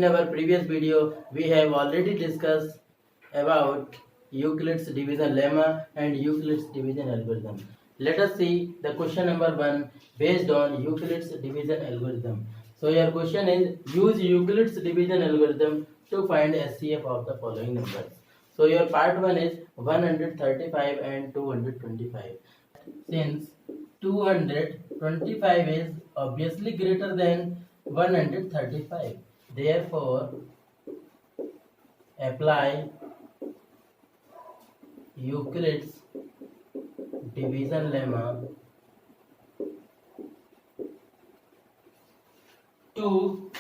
In our previous video, we have already discussed about Euclid's division lemma and Euclid's division algorithm. Let us see the question number 1 based on Euclid's division algorithm. So your question is, use Euclid's division algorithm to find SCF of the following numbers. So your part 1 is 135 and 225. Since 225 is obviously greater than 135, therefore apply Euclid's division lemma to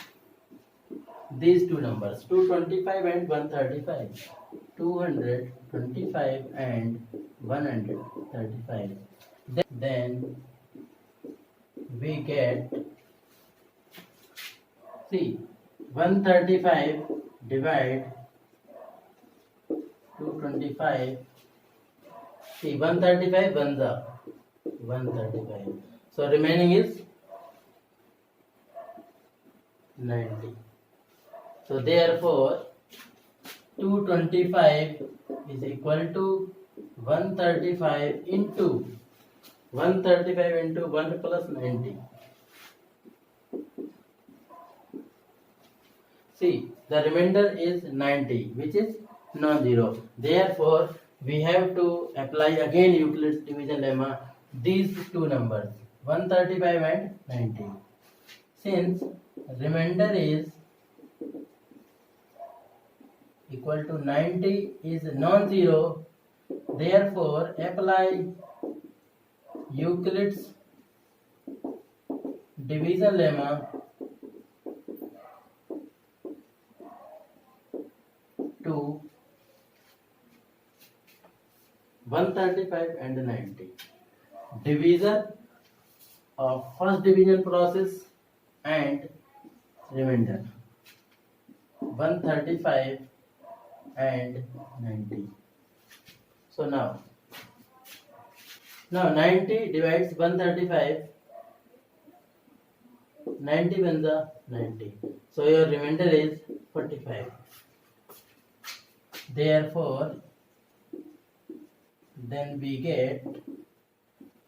these two numbers, 225 and 135. 225 and 135. Then we get, see, 135 divide 225. See, 135 ones are 135. So remaining is 90. So therefore 225 is equal to 135 into 135 into 1 plus 90. See, the remainder is 90, which is non-zero. Therefore, we have to apply again Euclid's division lemma, these two numbers, 135 and 90. Since remainder is equal to 90 is non-zero, therefore apply Euclid's division lemma to 135 and 90. Division of first division process and remainder, 135 and 90. So now 90 divides 135, 90 ones are 90. So your remainder is 45. Therefore, then we get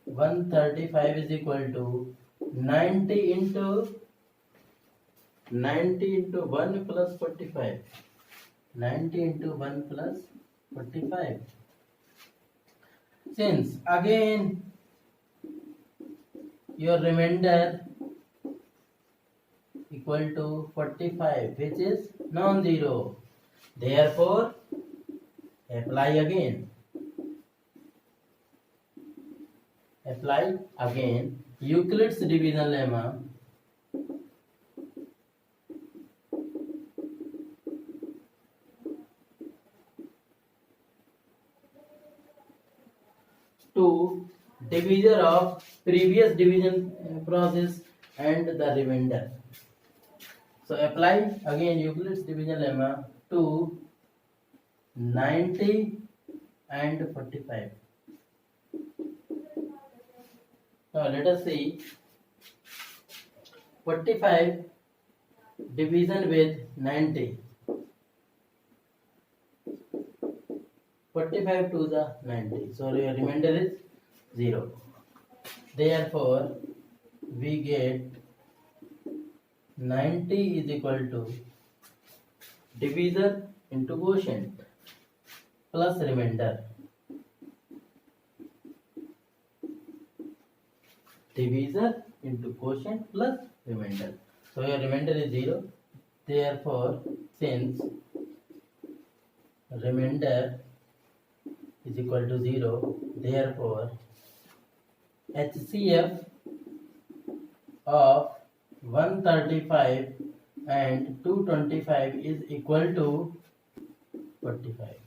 135 is equal to 90 into 1 plus 45. 90 into 1 plus 45. Since again your remainder equal to 45, which is non-zero, therefore apply again Euclid's division lemma to divisor of previous division process and the remainder. So apply again Euclid's division lemma to 90 and 45. Now let us see 45 division with 90. 45 to the 90. So your remainder is 0. Therefore, we get 90 is equal to divisor into quotient plus remainder. Divisor into quotient plus remainder. So your remainder is 0. Therefore, since remainder is equal to 0, therefore HCF of 135 and 225 is equal to 45.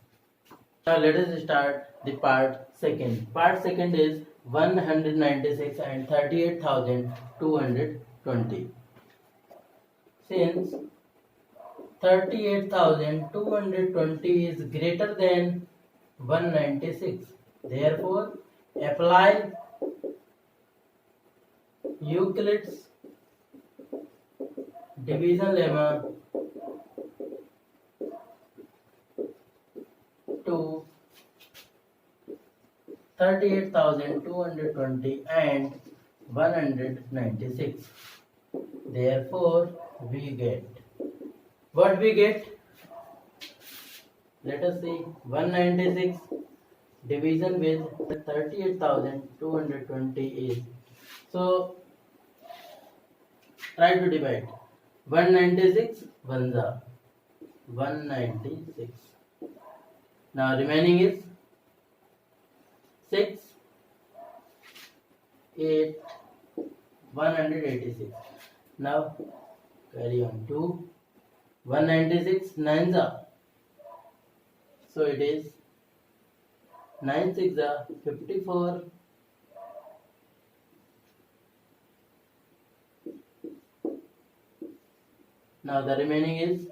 Now let us start the part second. Part second is 196 and 38,220. Since 38,220 is greater than 196, therefore apply Euclid's division lemma 38,220 and 196. Therefore, we get, what we get? Let us see, 196 division with 38,220 is, so try to divide. 196 1 196. Now remaining is 6 8 186. Now carry on to 196 9 za. So it is 9 6 za 54. Now the remaining is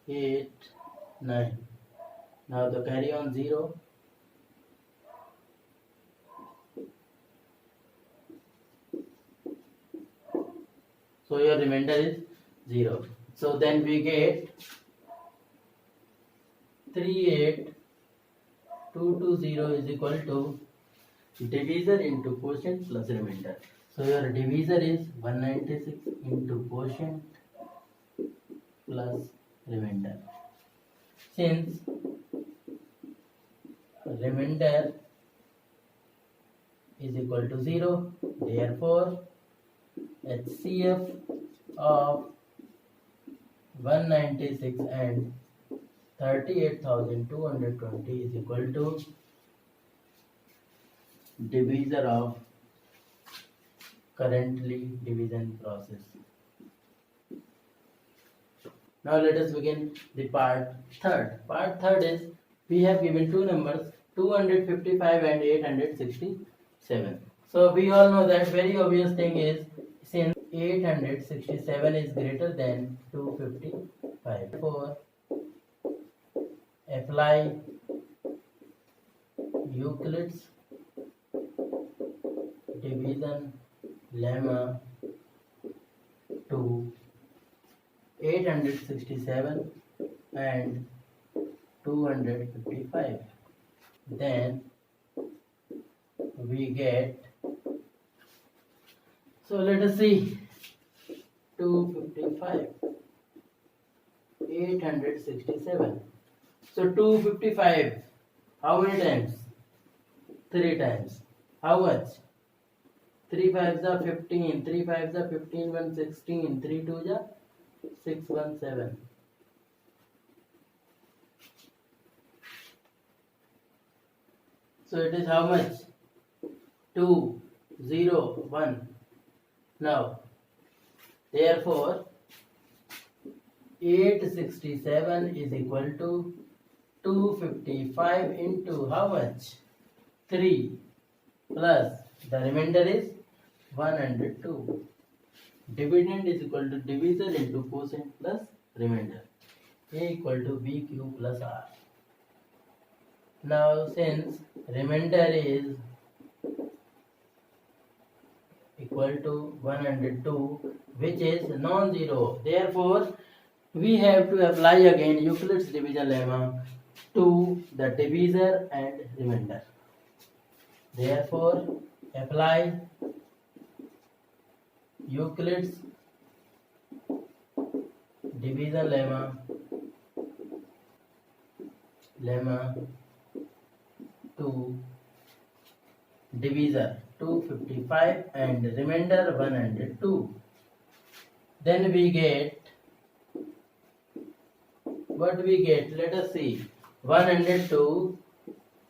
8 9. Now the carry on 0. So your remainder is 0. So then we get 38220 is equal to divisor into quotient plus remainder. So your divisor is 196 into quotient plus remainder. Since remainder is equal to 0, therefore HCF of 196 and 38,220 is equal to divisor of currently division process. Now let us begin the part third. Part third is, we have given two numbers 255 and 867. So we all know that very obvious thing is, since 867 is greater than 255, therefore apply Euclid's division lemma to 867 and 255. Then we get, so let us see, 255, 867. So 255, how many times? 3 times. How much? 3 5s are 15, 3 5s are 15, 1 16, 3 2s are 617. So it is how much? 2 0 1. Now therefore 867 is equal to 255 into how much? 3 plus the remainder is 102. Dividend is equal to divisor into quotient plus remainder. A equal to BQ plus R. Now since remainder is equal to 102, which is non-zero, therefore we have to apply again Euclid's division lemma to the divisor and remainder. Therefore apply Euclid's division lemma to divisor 255 and remainder 102. Then we get, what we get? Let us see, 102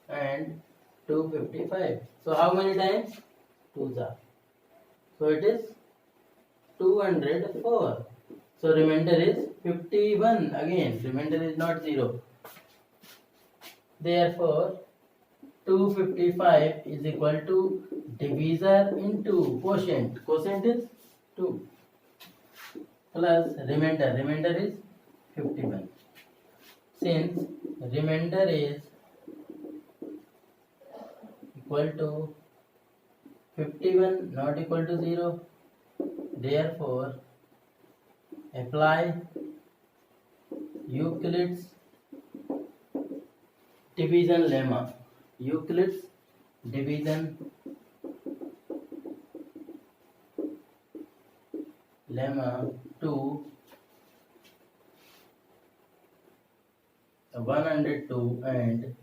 and 255. So how many times? 2s are. So it is 204. So remainder is 51. Again, remainder is not 0. Therefore 255 is equal to divisor into quotient. Quotient is 2 plus remainder. Remainder is 51. Since remainder is equal to 51 not equal to 0, therefore apply Euclid's division lemma. Euclid's division lemma to 102 and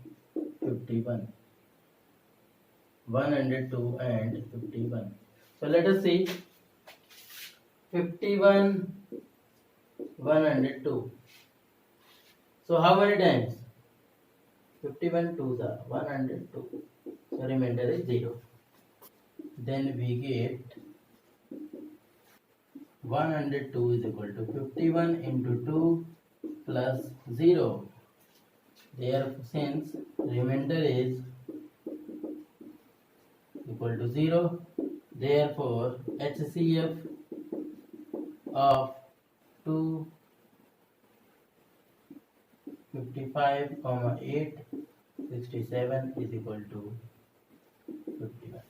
51. 102 and 51. So let us see 51, 102. So how many times? 51 twos are 102. So remainder is 0. Then we get 102 is equal to 51 into 2 plus 0. Therefore, since remainder is equal to 0, therefore HCF of 255, 8, 67 is equal to 51.